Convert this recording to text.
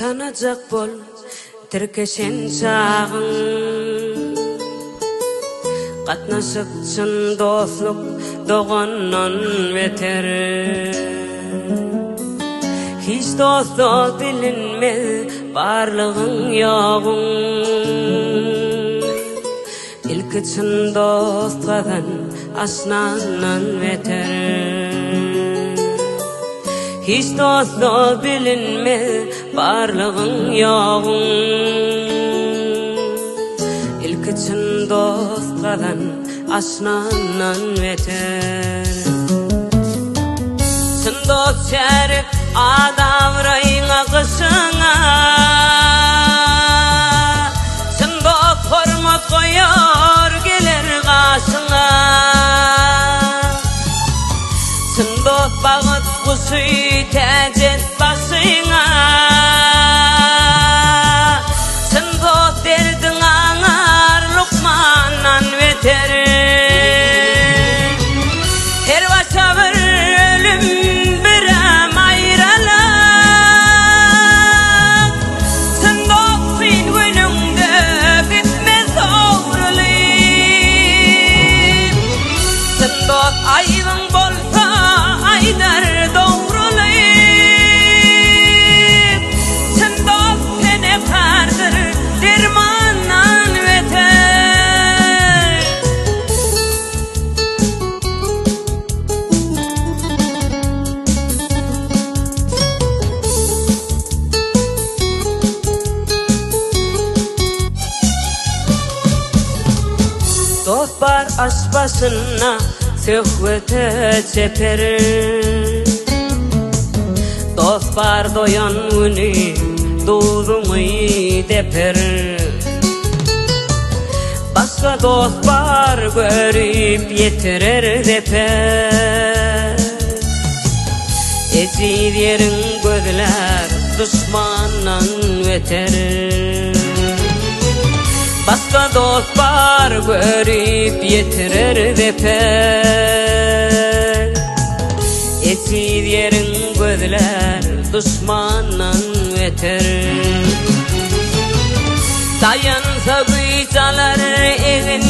tanacak bol tirkeşen çağın katnaşıp çın dostluk doğandan beter hiç dostluq bilinmez barlığın yoğun ilki çın dostladan aşnanan beter hiç dostluq bilinmez barlığın yoğun ilki çın dostladan aşnanan beter çın dost şerif adavrayına kışına çın dost hormat koyar gelir karşına çın dost bağıt kuşu tecet başına çın dost derdin ağır lukmanan beter her başa bir ölüm birem ayrılık çın dost sen gününde bitmez doğruluk çın dost ayvın bolsa aydar doğruluk çın dost sene kardır dermandan beter dost bar aşbasına söhbete çeper dost bar doyan günü doğduğumu deper başka dost bar görüp yetirer deper ezil yerin gözler düşmandan beter başka dost bar görüp yetirer deper ezil yerin gözler düşmandan beter dayansa güçalar evin